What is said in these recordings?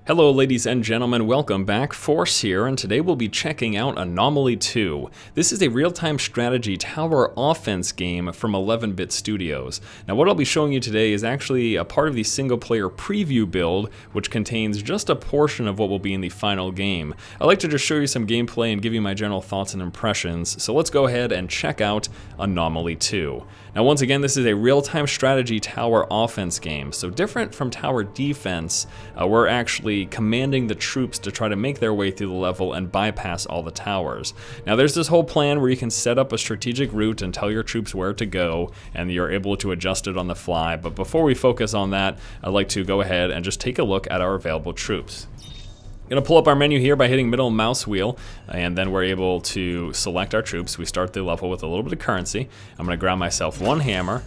Hello ladies and gentlemen, welcome back. Force here, and today we'll be checking out Anomaly 2. This is a real-time strategy tower offense game from 11-Bit Studios. Now what I'll be showing you today is actually a part of the single-player preview build, which contains just a portion of what will be in the final game. I'd like to just show you some gameplay and give you my general thoughts and impressions, so let's go ahead and check out Anomaly 2. Now once again, this is a real-time strategy tower offense game, so different from tower defense, we're actually commanding the troops to try to make their way through the level and bypass all the towers. Now there's this whole plan where you can set up a strategic route and tell your troops where to go, and you're able to adjust it on the fly. But before we focus on that, I'd like to go ahead and just take a look at our available troops. I'm going to pull up our menu here by hitting middle mouse wheel, and then we're able to select our troops. We start the level with a little bit of currency. I'm going to grab myself one hammer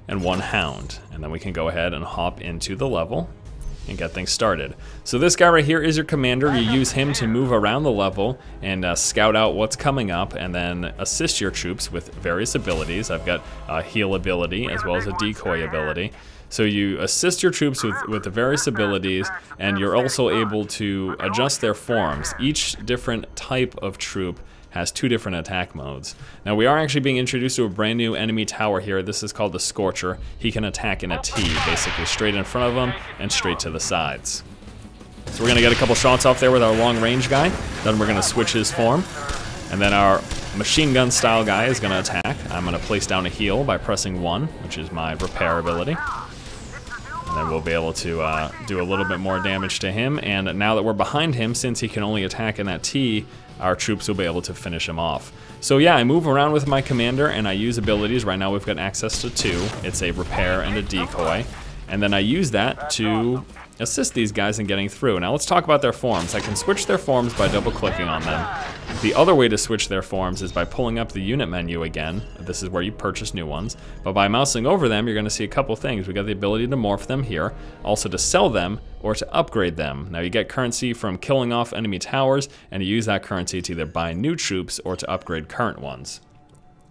and one hound, and then we can go ahead and hop into the level and get things started. So this guy right here is your commander. You use him to move around the level and scout out what's coming up, and then assist your troops with various abilities. I've got a heal ability as well as a decoy ability. So you assist your troops with the various abilities, and you're also able to adjust their forms. Each different type of troop has two different attack modes. Now we are actually being introduced to a brand new enemy tower here. This is called the Scorcher. He can attack in a T, basically straight in front of him and straight to the sides. So we're gonna get a couple shots off there with our long range guy. Then we're gonna switch his form. And then our machine gun style guy is gonna attack. I'm gonna place down a heal by pressing 1, which is my repair ability. And then we'll be able to do a little bit more damage to him. And now that we're behind him, since he can only attack in that T, our troops will be able to finish him off. So yeah, I move around with my commander and I use abilities. Right now we've got access to 2. It's a repair and a decoy. And then I use that to assist these guys in getting through. Now let's talk about their forms. I can switch their forms by double clicking on them. The other way to switch their forms is by pulling up the unit menu again. This is where you purchase new ones. But by mousing over them, you're going to see a couple things. We got the ability to morph them here, also to sell them or to upgrade them. Now you get currency from killing off enemy towers, and you use that currency to either buy new troops or to upgrade current ones.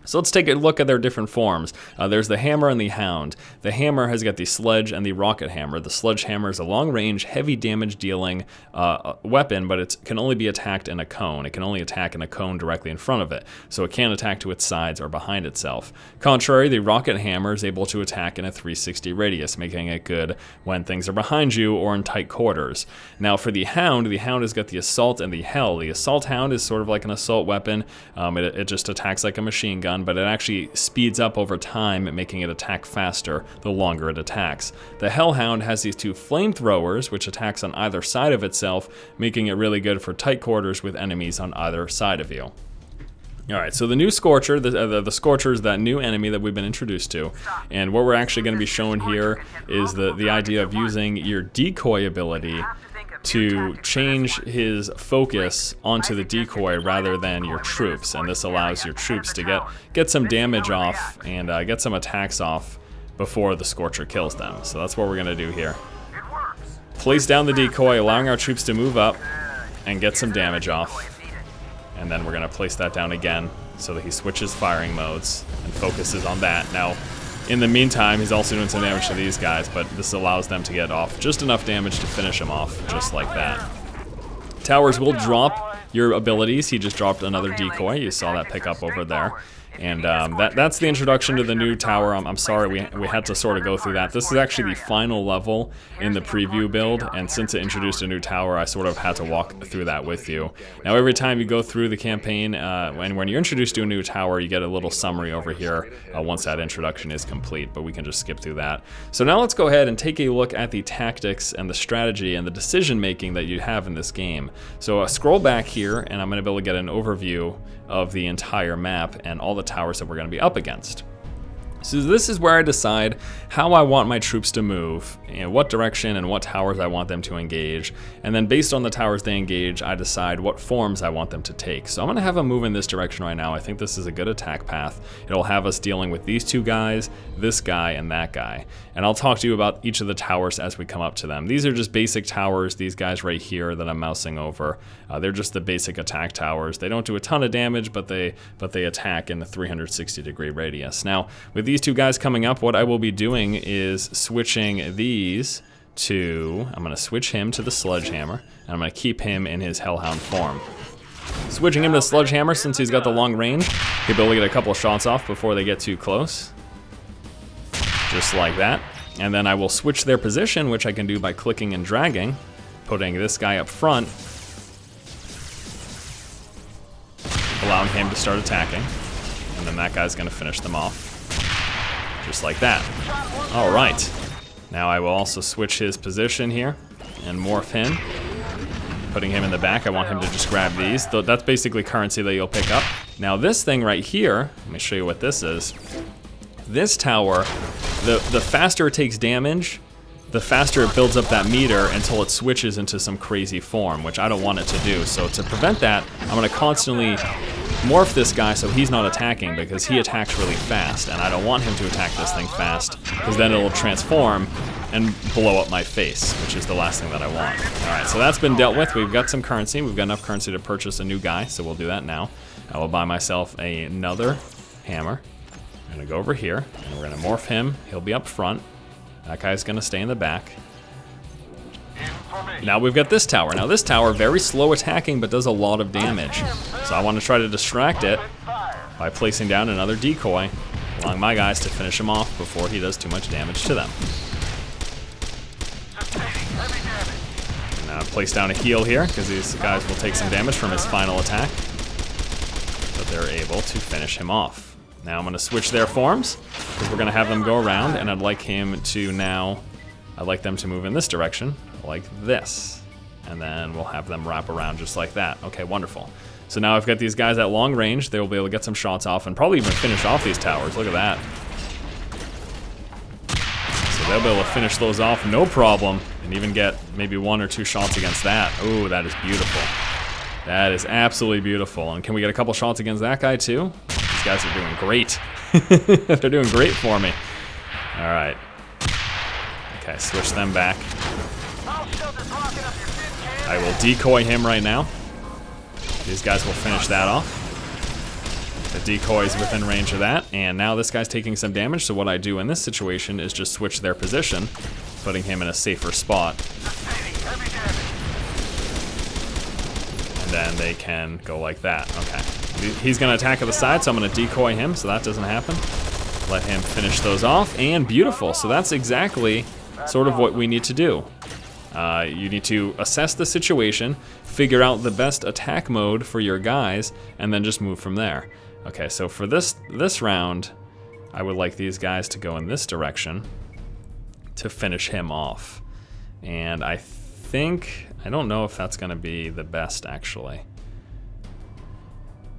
So let's take a look at their different forms. There's the hammer and the hound. The hammer has got the sledge and the rocket hammer. The sledgehammer is a long-range, heavy damage dealing weapon, but it can only be attacked in a cone. It can only attack in a cone directly in front of it, so it can't attack to its sides or behind itself. Contrary, the rocket hammer is able to attack in a 360 radius, making it good when things are behind you or in tight quarters. Now for the hound has got the assault and the hell. The assault hound is sort of like an assault weapon. It just attacks like a machine gun, but it actually speeds up over time, making it attack faster the longer it attacks. The Hellhound has these two flamethrowers, which attacks on either side of itself, making it really good for tight quarters with enemies on either side of you. Alright, so the new Scorcher, the Scorcher is that new enemy that we've been introduced to, and what we're actually going to be showing here is the idea of using your decoy ability to change his focus onto the decoy rather than your troops, and this allows your troops to get some damage off and get some attacks off before the Scorcher kills them. So that's what we're going to do here. Place down the decoy, allowing our troops to move up and get some damage off, and then we're going to place that down again so that he switches firing modes and focuses on that. Now in the meantime, he's also doing some damage to these guys, but this allows them to get off just enough damage to finish him off, just like that. Towers will drop your abilities. He just dropped another decoy. You saw that pick up over there. And that's the introduction to the new tower. I'm sorry we had to sort of go through that. This is actually the final level in the preview build, and since it introduced a new tower, I sort of had to walk through that with you. Now every time you go through the campaign, and when you're introduced to a new tower, you get a little summary over here once that introduction is complete, but we can just skip through that. So now let's go ahead and take a look at the tactics and the strategy and the decision making that you have in this game. So scroll back here, and I'm going to be able to get an overview of the entire map and all the towers that we're going to be up against. So this is where I decide how I want my troops to move, and what direction and what towers I want them to engage. And then based on the towers they engage, I decide what forms I want them to take. So I'm going to have them move in this direction right now. I think this is a good attack path. It'll have us dealing with these two guys, this guy, and that guy. And I'll talk to you about each of the towers as we come up to them. These are just basic towers. These guys right here that I'm mousing over, they're just the basic attack towers. They don't do a ton of damage, but they attack in a 360-degree radius. Now, with these two guys coming up, what I will be doing is switching these to, I'm going to switch him to the Sledgehammer, and I'm going to keep him in his Hellhound form. Switching him to the Sledgehammer, since he's got the long range, he'll be able to get a couple of shots off before they get too close. Just like that. And then I will switch their position, which I can do by clicking and dragging, putting this guy up front, allowing him to start attacking. And then that guy's going to finish them off. Just like that. All right. Now I will also switch his position here and morph him, putting him in the back. I want him to just grab these. That's basically currency that you'll pick up. Now this thing right here, let me show you what this is. This tower, the faster it takes damage, the faster it builds up that meter until it switches into some crazy form, which I don't want it to do. So to prevent that, I'm going to constantly morph this guy so he's not attacking, because he attacks really fast, and I don't want him to attack this thing fast, because then it'll transform and blow up my face, which is the last thing that I want. Alright, so that's been dealt with. We've got some currency. We've got enough currency to purchase a new guy, so we'll do that now. I will buy myself another hammer. I'm going to go over here, and we're going to morph him. He'll be up front. That guy's going to stay in the back. Now we've got this tower. Now this tower, very slow attacking, but does a lot of damage. So I want to try to distract it by placing down another decoy, allowing my guys to finish him off before he does too much damage to them. Now I've placed down a heal here, because these guys will take some damage from his final attack, but they're able to finish him off. Now I'm going to switch their forms, because we're going to have them go around, and I'd like him to now, I'd like them to move in this direction, like this. And then we'll have them wrap around just like that. Okay, wonderful. So now I've got these guys at long range. They will be able to get some shots off and probably even finish off these towers. Look at that. So they'll be able to finish those off, no problem, and even get maybe 1 or 2 shots against that. Ooh, that is beautiful. That is absolutely beautiful. And can we get a couple shots against that guy too? These guys are doing great. They're doing great for me. All right. Okay, switch them back. I will decoy him right now. These guys will finish that off. The decoy's within range of that, and now this guy's taking some damage, so what I do in this situation is just switch their position, putting him in a safer spot. And then they can go like that. Okay. He's going to attack at the side, so I'm going to decoy him, so that doesn't happen. Let him finish those off, and beautiful. So that's exactly sort of what we need to do. You need to assess the situation, figure out the best attack mode for your guys, and then just move from there. Okay, so for this round, I would like these guys to go in this direction to finish him off. And I don't know if that's going to be the best, actually.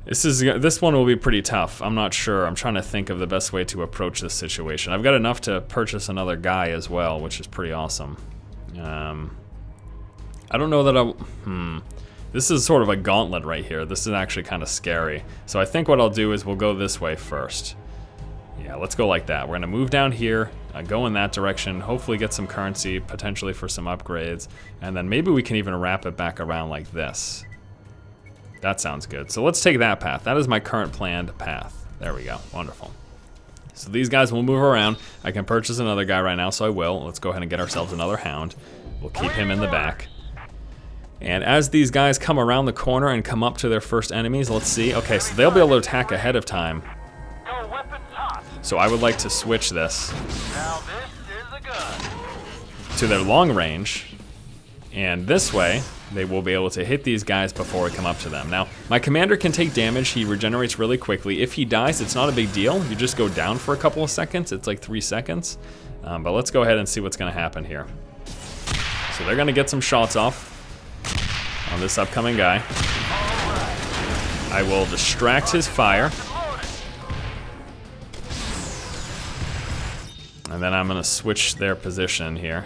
This one will be pretty tough. I'm not sure. I'm trying to think of the best way to approach this situation. I've got enough to purchase another guy as well, which is pretty awesome. I don't know that this is sort of a gauntlet right here. This is actually kind of scary. So I think what I'll do is we'll go this way first. Yeah, let's go like that. We're gonna move down here, go in that direction, hopefully get some currency, potentially for some upgrades, and then maybe we can even wrap it back around like this. That sounds good. So let's take that path. That is my current planned path. There we go, wonderful. So these guys will move around. I can purchase another guy right now, so I will. Let's go ahead and get ourselves another hound. We'll keep him in the back. And as these guys come around the corner and come up to their first enemies, let's see. Okay, so they'll be able to attack ahead of time. So I would like to switch this to their long range. And this way, they will be able to hit these guys before we come up to them. Now, my commander can take damage. He regenerates really quickly. If he dies, it's not a big deal. You just go down for a couple of seconds. It's like 3 seconds. But let's go ahead and see what's going to happen here. So they're going to get some shots off on this upcoming guy. I will distract his fire. And then I'm going to switch their position here.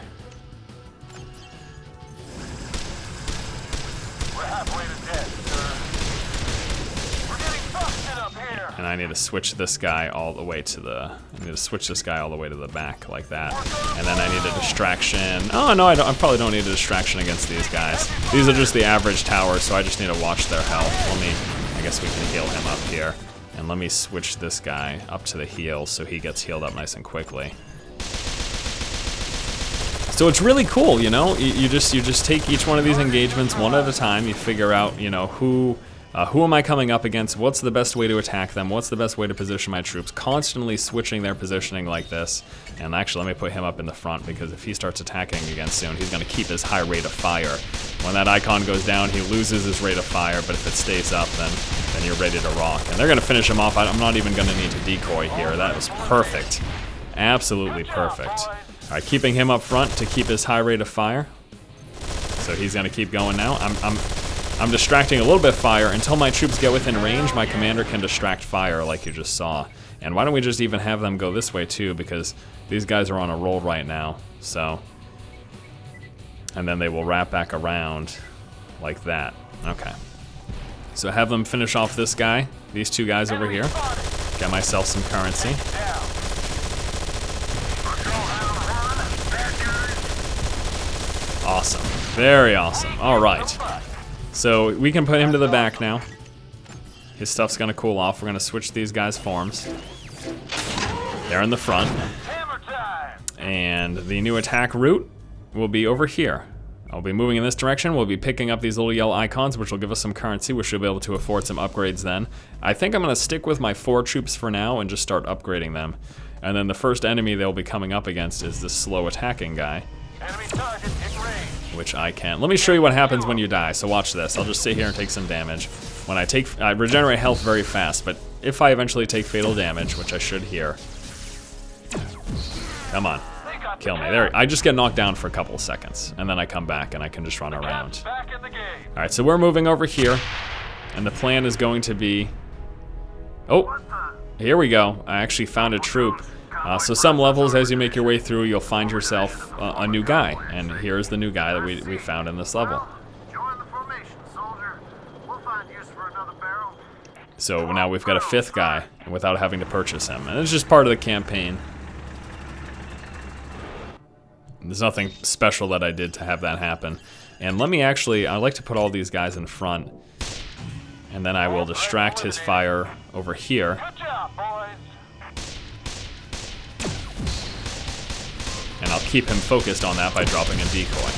And I need to switch this guy all the way to the, back like that. And then I need a distraction. Oh no, I probably don't need a distraction against these guys. These are just the average towers, so I just need to watch their health. I guess we can heal him up here. And let me switch this guy up to the heal so he gets healed up nice and quickly. So it's really cool, you know. You just take each one of these engagements one at a time. You figure out, you know, who am I coming up against? What's the best way to attack them? What's the best way to position my troops? Constantly switching their positioning like this. And actually, let me put him up in the front, because if he starts attacking again soon, he's going to keep his high rate of fire. When that icon goes down, he loses his rate of fire, but if it stays up, then you're ready to rock. And they're going to finish him off. I'm not even going to need to decoy here. That was perfect. Absolutely perfect. All right, keeping him up front to keep his high rate of fire. So he's going to keep going now. I'm distracting a little bit of fire. Until my troops get within range, my commander can distract fire like you just saw. And why don't we just even have them go this way too, because these guys are on a roll right now. So, and then they will wrap back around like that. Okay. So have them finish off this guy, these two guys over here. Get myself some currency. Awesome. Very awesome. All right. So we can put him to the back now. His stuff's gonna cool off. We're gonna switch these guys' forms. They're in the front. And the new attack route will be over here. I'll be moving in this direction. We'll be picking up these little yellow icons, which will give us some currency, which we'll be able to afford some upgrades then. I think I'm gonna stick with my 4 troops for now and just start upgrading them. And then the first enemy they'll be coming up against is this slow attacking guy. Enemy target in range. Which I can't. Let me show you what happens when you die. So watch this. I'll just sit here and take some damage. When I regenerate health very fast, but if I eventually take fatal damage, which I should here. Come on. Kill me. There. I just get knocked down for a couple of seconds, and then I come back and I can just run around. Alright, so we're moving over here, and the plan is going to be... Oh, here we go. I actually found a troop. So some levels, as you make your way through, you'll find yourself a new guy. And here's the new guy that we found in this level. So now we've got a 5th guy without having to purchase him. And it's just part of the campaign. There's nothing special that I did to have that happen. And let me actually, I like to put all these guys in front. And then I will distract his fire over here. And I'll keep him focused on that by dropping a decoy.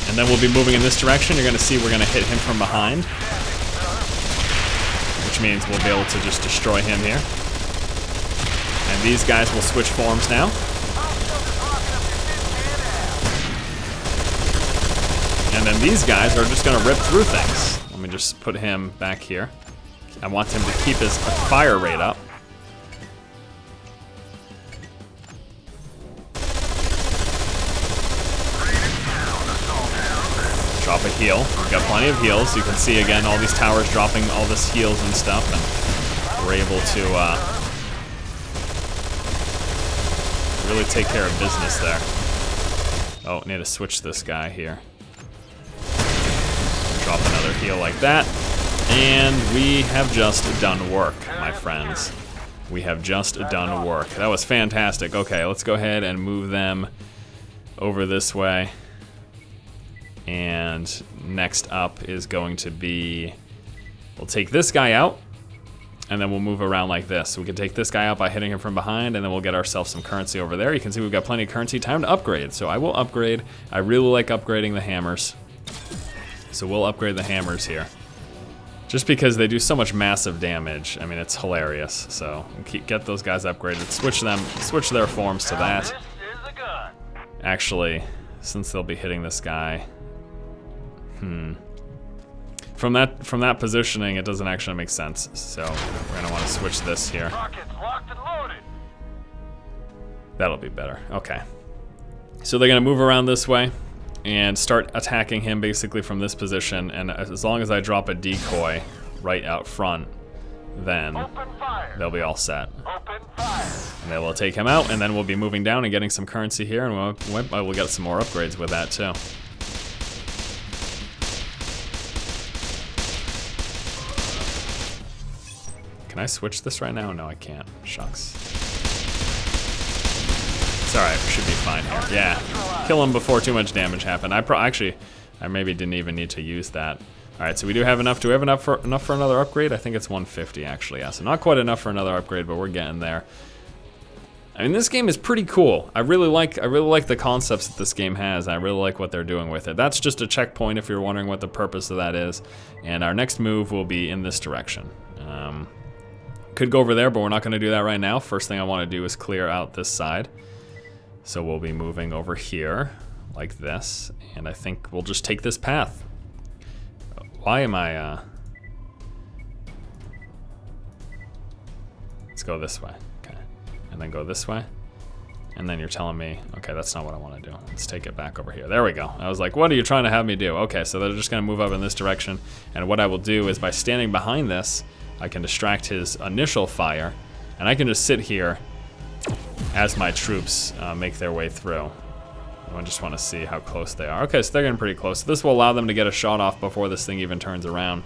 And then we'll be moving in this direction. You're going to see we're going to hit him from behind. Which means we'll be able to just destroy him here. And these guys will switch forms now. And then these guys are just going to rip through things. Let me just put him back here. I want him to keep his fire rate up. Drop a heal. We've got plenty of heals. You can see again all these towers dropping all this heals and stuff, and we're able to really take care of business there. Oh, need to switch this guy here. Drop another heal like that, and we have just done work, my friends. We have just done work. That was fantastic. Okay, let's go ahead and move them over this way. And next up is going to be, we'll take this guy out, and then we'll move around like this. So we can take this guy out by hitting him from behind, and then we'll get ourselves some currency over there. You can see we've got plenty of currency. Time to upgrade. So I will upgrade. I really like upgrading the hammers. So we'll upgrade the hammers here. Just because they do so much massive damage. I mean, it's hilarious. So we'll get those guys upgraded. Switch their forms to that. Actually, since they'll be hitting this guy, From that positioning, it doesn't actually make sense. So we're gonna want to switch this here. That'll be better. Okay. So they're gonna move around this way and start attacking him basically from this position. And as long as I drop a decoy right out front, then they'll be all set. And they will take him out, and then we'll be moving down and getting some currency here, and we'll get some more upgrades with that too. Can I switch this right now? No, I can't. Shucks. It's alright, we should be fine here. Yeah, kill him before too much damage happened. I maybe didn't even need to use that. Alright, so we do have enough. Do we have enough for another upgrade? I think it's 150 actually, yeah. So not quite enough for another upgrade, but we're getting there. I mean, this game is pretty cool. I really like the concepts that this game has. I really like what they're doing with it. That's just a checkpoint if you're wondering what the purpose of that is. And our next move will be in this direction. Could go over there, but we're not going to do that right now. First thing I want to do is clear out this side. So we'll be moving over here like this, and I think we'll just take this path. Why am I, Let's go this way, okay. And then go this way. And then you're telling me, okay, that's not what I want to do. Let's take it back over here. There we go. I was like, what are you trying to have me do? Okay, so they're just gonna move up in this direction. And what I will do is by standing behind this, I can distract his initial fire, and I can just sit here as my troops make their way through. I just want to see how close they are. Okay, so they're getting pretty close. This will allow them to get a shot off before this thing even turns around.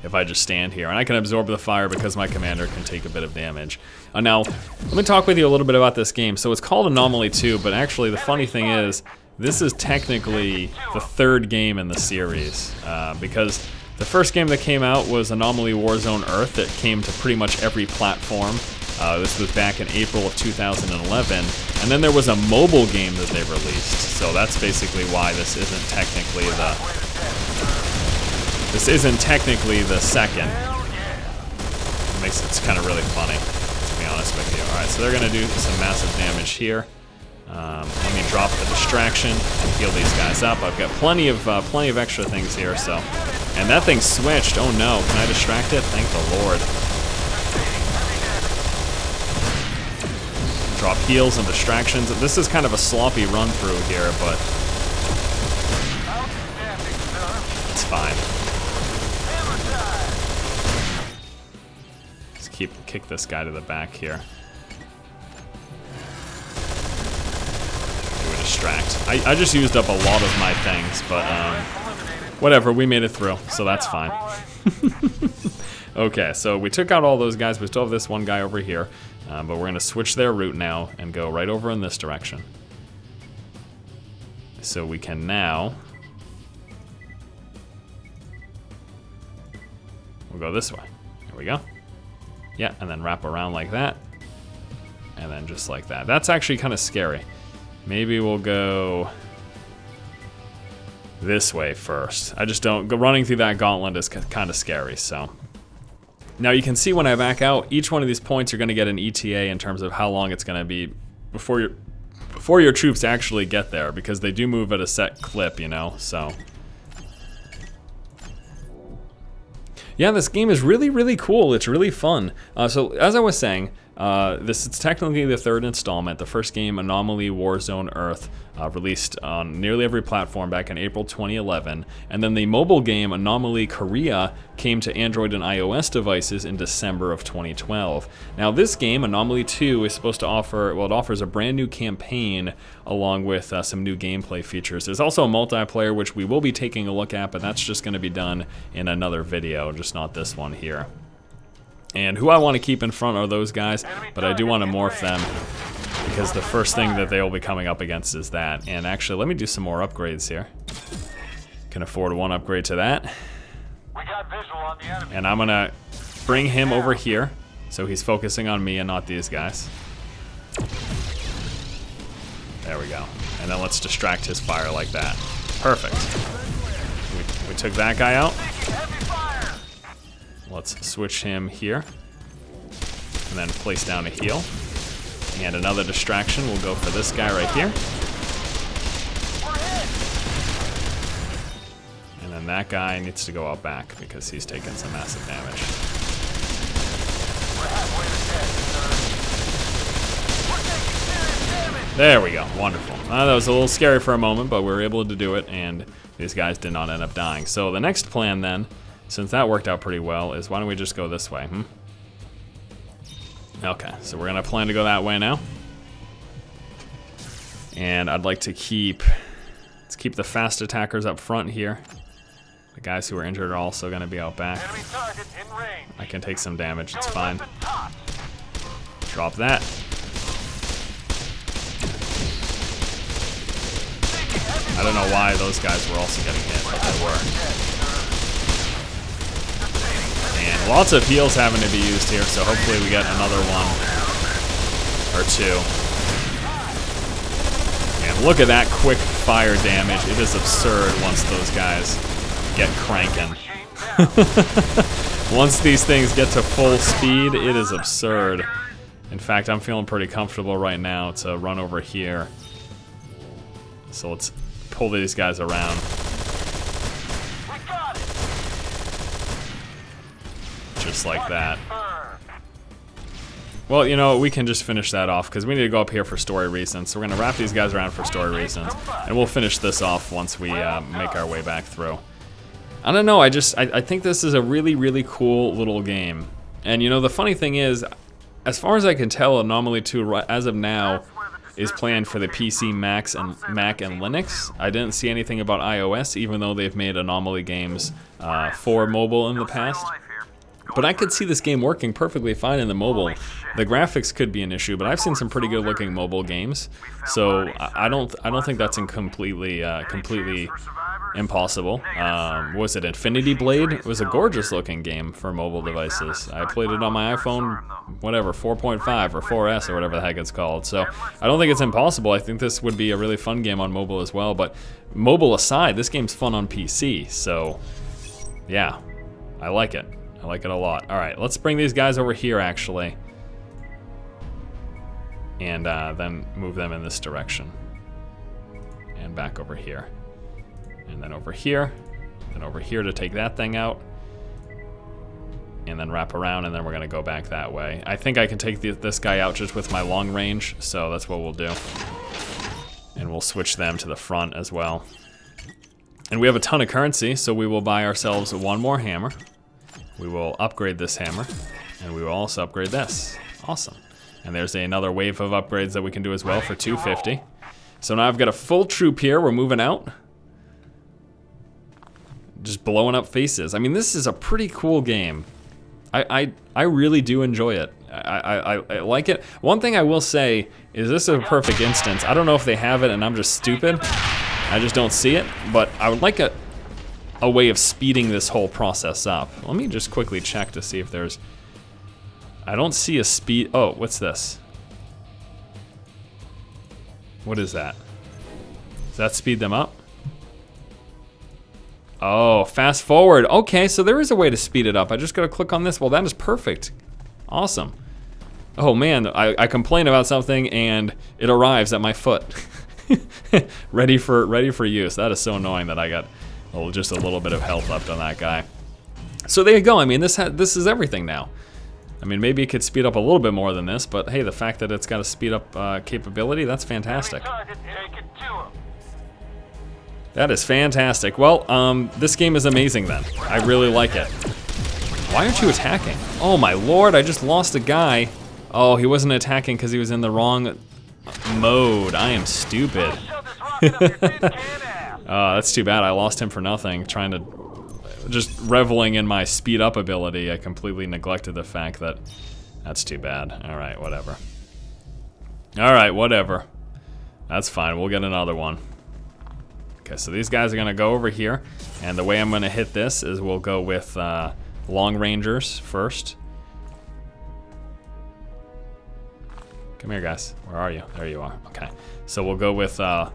If I just stand here, and I can absorb the fire because my commander can take a bit of damage. Now, let me talk with you a little bit about this game. So it's called Anomaly 2, but actually the funny thing is, this is technically the third game in the series, because the first game that came out was Anomaly Warzone Earth that came to pretty much every platform. This was back in April of 2011, and then there was a mobile game that they released. So that's basically why this isn't technically the second. It's kind of really funny, to be honest with you. All right, so they're gonna do some massive damage here. Let me drop the distraction and heal these guys up. I've got plenty of extra things here, so. And that thing switched. Oh no, can I distract it? Thank the Lord. Drop heals and distractions. This is kind of a sloppy run through here, but it's fine. Just kick this guy to the back here. Do a distract. I just used up a lot of my things, but whatever, we made it through, so that's fine. Okay, so we took out all those guys. We still have this one guy over here, but we're going to switch their route now and go right over in this direction. So we can now... We'll go this way. There we go. Yeah, and then wrap around like that. And then just like that. That's actually kind of scary. Maybe we'll go this way first. I just don't... Running through that gauntlet is kind of scary, so... Now you can see when I back out, each one of these points you're going to get an ETA in terms of how long it's going to be before your troops actually get there, because they do move at a set clip, you know, so. Yeah, this game is really, really cool. It's really fun. So as I was saying, this is technically the third installment. The first game, Anomaly Warzone Earth, released on nearly every platform back in April 2011. And then the mobile game, Anomaly Korea, came to Android and iOS devices in December of 2012. Now this game, Anomaly 2, is supposed to offer, well, it offers a brand new campaign along with some new gameplay features. There's also a multiplayer, which we will be taking a look at, but that's just going to be done in another video, just not this one here. And who I want to keep in front are those guys, but I do want to morph them because the first thing that they will be coming up against is that. And actually, let me do some more upgrades here. Can afford one upgrade to that. And I'm going to bring him over here so he's focusing on me and not these guys. There we go. And then let's distract his fire like that. Perfect. We took that guy out. Let's switch him here, and then place down a heal. And another distraction, we'll go for this guy right here. And then that guy needs to go out back because he's taking some massive damage. There we go, wonderful. That was a little scary for a moment, but we were able to do it, and these guys did not end up dying. So the next plan then, since that worked out pretty well, is why don't we just go this way, Okay, so we're gonna plan to go that way now. And I'd like to let's keep the fast attackers up front here. The guys who are injured are also gonna be out back. I can take some damage, it's fine. Drop that. I don't know why those guys were also getting hit, but they were. And lots of heals having to be used here, so hopefully we get another one. or two. And look at that quick fire damage. It is absurd once those guys get cranking. Once these things get to full speed, it is absurd. In fact, I'm feeling pretty comfortable right now to run over here. So let's pull these guys around. Just like that. Well, you know, we can just finish that off because we need to go up here for story reasons. So we're going to wrap these guys around for story reasons. And we'll finish this off once we make our way back through. I don't know, I think this is a really, really cool little game. And you know, the funny thing is, as far as I can tell, Anomaly 2, as of now, is planned for the PC, Mac, and Linux. I didn't see anything about iOS, even though they've made Anomaly games for mobile in the past. But I could see this game working perfectly fine in the mobile. The graphics could be an issue, but I've seen some pretty good looking mobile games. So I don't think that's completely impossible. Was it Infinity Blade? It was a gorgeous looking game for mobile devices. I played it on my iPhone, whatever, 4.5 or 4S or whatever the heck it's called. So I don't think it's impossible. I think this would be a really fun game on mobile as well. But mobile aside, this game's fun on PC. So yeah, I like it. I like it a lot. All right, let's bring these guys over here actually. And then move them in this direction. And back over here. And then over here. And over here to take that thing out. And then wrap around, and then we're gonna go back that way. I think I can take this guy out just with my long range, so that's what we'll do. And we'll switch them to the front as well. And we have a ton of currency, so we will buy ourselves one more hammer. We will upgrade this hammer, and we will also upgrade this. Awesome. And there's another wave of upgrades that we can do as well for 250. So now I've got a full troop here. We're moving out. Just blowing up faces. I mean, this is a pretty cool game. I really do enjoy it. I like it. One thing I will say is this is a perfect instance. I don't know if they have it and I'm just stupid. I just don't see it. But I would like a way of speeding this whole process up. Let me just quickly check to see if there's... I don't see a speed... Oh, what's this? What is that? Does that speed them up? Oh, fast forward. Okay, so there is a way to speed it up. I just gotta click on this. Well, that is perfect. Awesome. Oh man, I complain about something and it arrives at my foot. ready for use. That is so annoying that I got just a little bit of health left on that guy. So there you go. I mean, this is everything now. I mean, maybe it could speed up a little bit more than this, but hey, the fact that it's got a speed up capability, that's fantastic. That is fantastic. Well, this game is amazing then. I really like it. Why aren't you attacking? Oh my lord, I just lost a guy. Oh, he wasn't attacking because he was in the wrong mode. I am stupid. That's too bad. I lost him for nothing. Trying to... Just reveling in my speed up ability, I completely neglected the fact that... That's too bad. Alright, whatever. Alright, whatever. That's fine. We'll get another one. Okay, so these guys are gonna go over here, and the way I'm gonna hit this is we'll go with long rangers first. Come here, guys. Where are you? There you are. Okay, so we'll go with the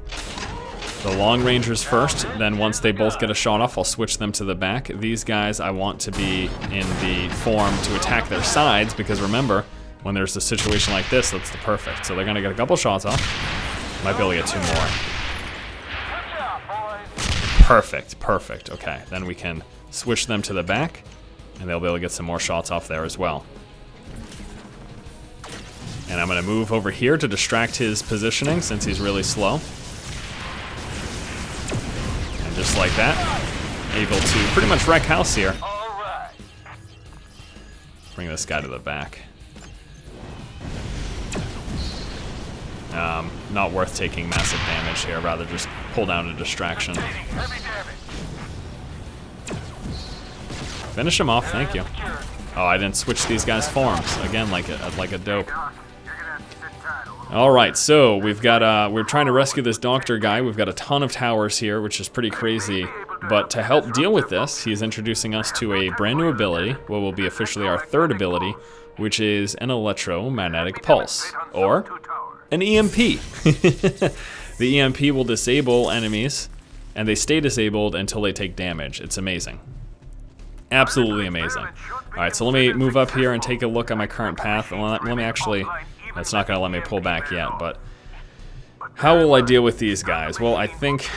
long rangers first. Then once they both get a shot off, I'll switch them to the back. These guys I want to be in the form to attack their sides because remember, when there's a situation like this, that's the perfect. So they're gonna get a couple shots off. Might be able to get two more. Perfect, perfect. Okay, then we can switch them to the back, and they'll be able to get some more shots off there as well. And I'm gonna move over here to distract his positioning since he's really slow. And just like that, able to pretty much wreck house here. Bring this guy to the back. Not worth taking massive damage here, rather just pull down a distraction. Finish him off, thank you. Oh, I didn't switch these guys' forms. Again, like a dope. Alright, so we've got, we're trying to rescue this doctor guy. We've got a ton of towers here, which is pretty crazy. But to help deal with this, he's introducing us to a brand new ability, what will be officially our third ability, which is an electromagnetic pulse, or an EMP. The EMP will disable enemies, and they stay disabled until they take damage. It's amazing. Absolutely amazing. Alright, so let me move up here and take a look at my current path. Let me actually, it's not going to let me pull back yet, but how will I deal with these guys? Well, I think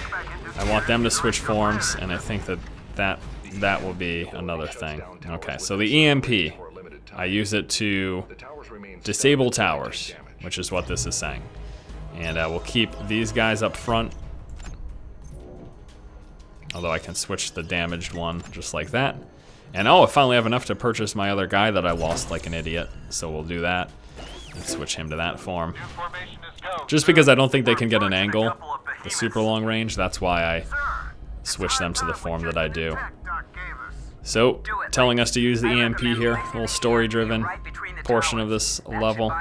I want them to switch forms, and I think that will be another thing. Okay, so the EMP, I use it to disable towers, which is what this is saying. And we'll keep these guys up front. Although I can switch the damaged one just like that. And oh, I finally have enough to purchase my other guy that I lost like an idiot. So we'll do that and switch him to that form. Just because I don't think they can get an angle, the super long range, that's why I switch them to the form that I do. So, telling us to use the EMP here, a little story-driven portion of this level.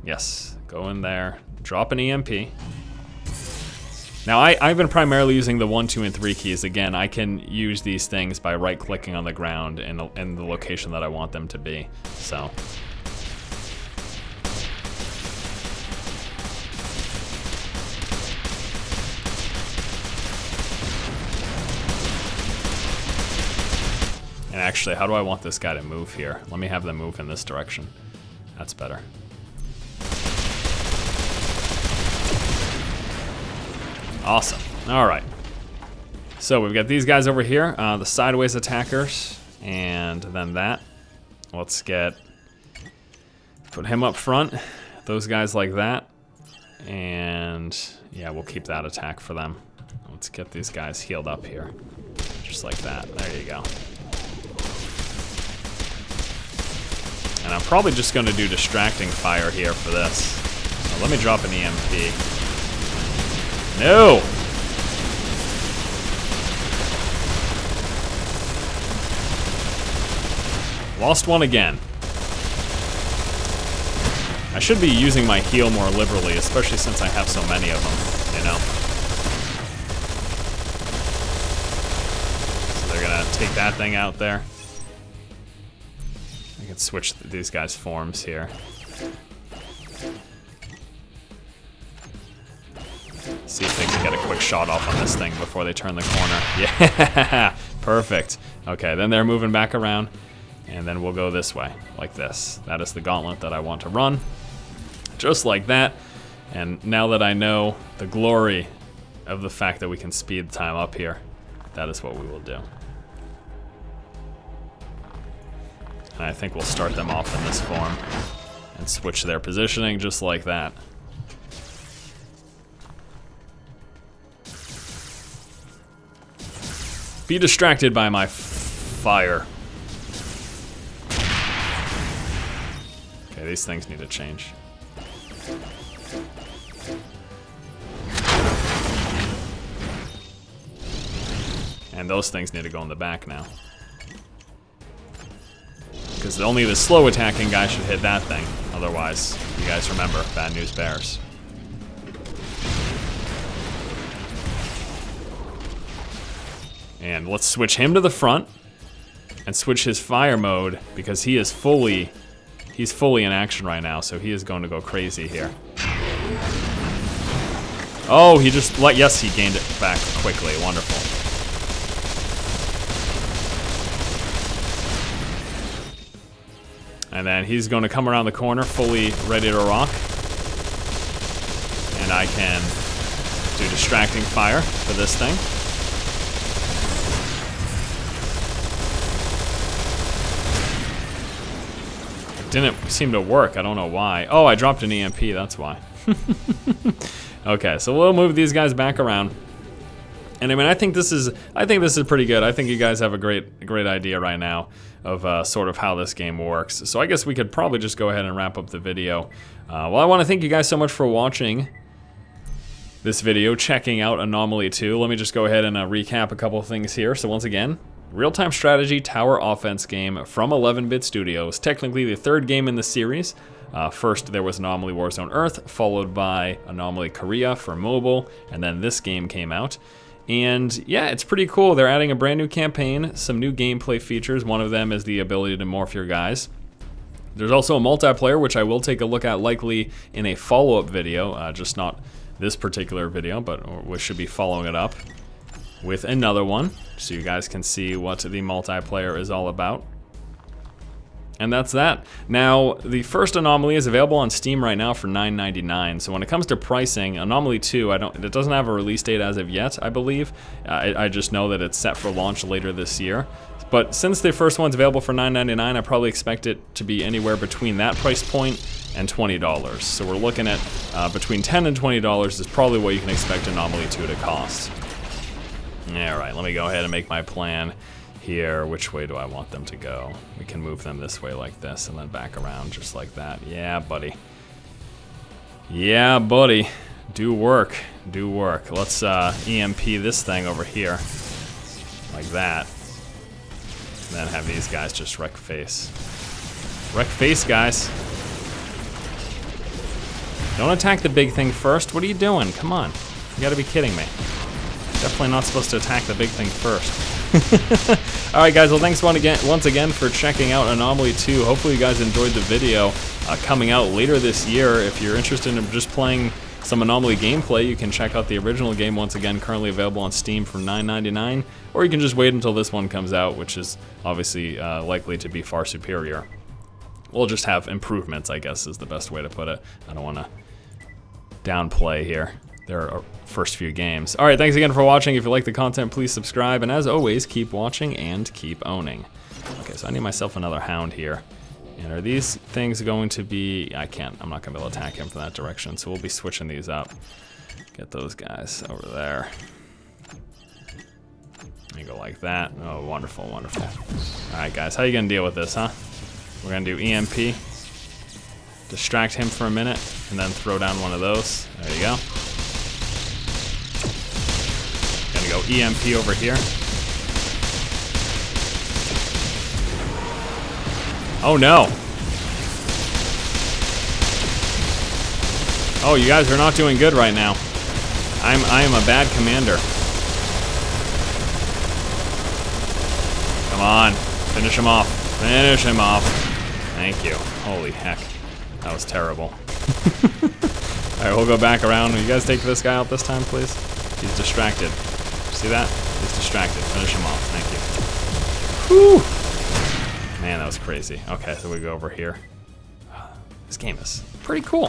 Yes, go in there, drop an EMP. Now, I've been primarily using the 1, 2, and 3 keys. Again, I can use these things by right-clicking on the ground in the location that I want them to be. So. And actually, how do I want this guy to move here? Let me have them move in this direction. That's better. Awesome. All right. So we've got these guys over here, the sideways attackers, and then that. Let's put him up front. Those guys like that. And yeah, we'll keep that attack for them. Let's get these guys healed up here. Just like that. There you go. And I'm probably just going to do distracting fire here for this. So let me drop an EMP. No! Lost one again. I should be using my heal more liberally, especially since I have so many of them, you know? So they're going to take that thing out there. I can switch these guys' forms here. See if they can get a quick shot off on this thing before they turn the corner. Yeah, perfect. Okay, then they're moving back around, and then we'll go this way, like this. That is the gauntlet that I want to run, just like that. And now that I know the glory of the fact that we can speed time up here, that is what we will do. And I think we'll start them off in this form and switch their positioning just like that. Be distracted by my fire. Okay, these things need to change. And those things need to go in the back now. Because only the slow attacking guy should hit that thing. Otherwise, you guys remember, bad news bears. And let's switch him to the front and switch his fire mode because he's fully in action right now, so he is going to go crazy here. Oh, he just yes, he gained it back quickly. Wonderful. And then he's going to come around the corner fully ready to rock. And I can do distracting fire for this thing. Didn't seem to work. I don't know why. Oh, I dropped an EMP. That's why. Okay, so we'll move these guys back around. And I mean, I think this is pretty good. I think you guys have a great idea right now of sort of how this game works. So I guess we could probably just go ahead and wrap up the video. Well, I want to thank you guys so much for watching this video, checking out Anomaly 2. Let me just go ahead and recap a couple of things here. So once again, real-time strategy tower offense game from 11-bit Studios. Technically the third game in the series. First there was Anomaly Warzone Earth, followed by Anomaly Korea for mobile, and then this game came out. And yeah, it's pretty cool. They're adding a brand new campaign, some new gameplay features. One of them is the ability to morph your guys. There's also a multiplayer, which I will take a look at likely in a follow-up video, just not this particular video, but we should be following it up with another one, so you guys can see what the multiplayer is all about. And that's that. Now, the first Anomaly is available on Steam right now for $9.99. So when it comes to pricing, Anomaly 2, it doesn't have a release date as of yet, I believe. I just know that it's set for launch later this year. But since the first one's available for $9.99, I probably expect it to be anywhere between that price point and $20. So we're looking at between $10 and $20 is probably what you can expect Anomaly 2 to cost. Alright, let me go ahead and make my plan here. Which way do I want them to go? We can move them this way like this and then back around just like that. Yeah, buddy. Yeah, buddy. Do work. Do work. Let's EMP this thing over here. Like that. And then have these guys just wreck face. Wreck face, guys. Don't attack the big thing first. What are you doing? Come on. You gotta be kidding me. Definitely not supposed to attack the big thing first. Alright guys, well thanks once again for checking out Anomaly 2. Hopefully you guys enjoyed the video coming out later this year. If you're interested in just playing some Anomaly gameplay, you can check out the original game, once again currently available on Steam for $9.99, or you can just wait until this one comes out, which is obviously likely to be far superior. We'll just have improvements, I guess is the best way to put it. I don't want to downplay here their first few games. Alright, thanks again for watching. If you like the content, please subscribe, and as always, keep watching and keep owning. Okay, so I need myself another hound here. And are these things going to be... I'm not going to be able to attack him from that direction, so we'll be switching these up. Get those guys over there. You go like that. Oh, wonderful, wonderful. Alright guys, how you going to deal with this, huh? We're going to do EMP. Distract him for a minute, and then throw down one of those. There you go. Gonna go EMP over here. Oh no! Oh, you guys are not doing good right now. I am a bad commander. Come on, finish him off. Finish him off. Thank you. Holy heck. That was terrible. Alright, we'll go back around. Will you guys take this guy out this time, please? He's distracted. See that? He's distracted. Finish him off. Thank you. Whew! Man, that was crazy. Okay, so we go over here. This game is pretty cool.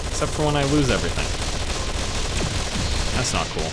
Except for when I lose everything. That's not cool.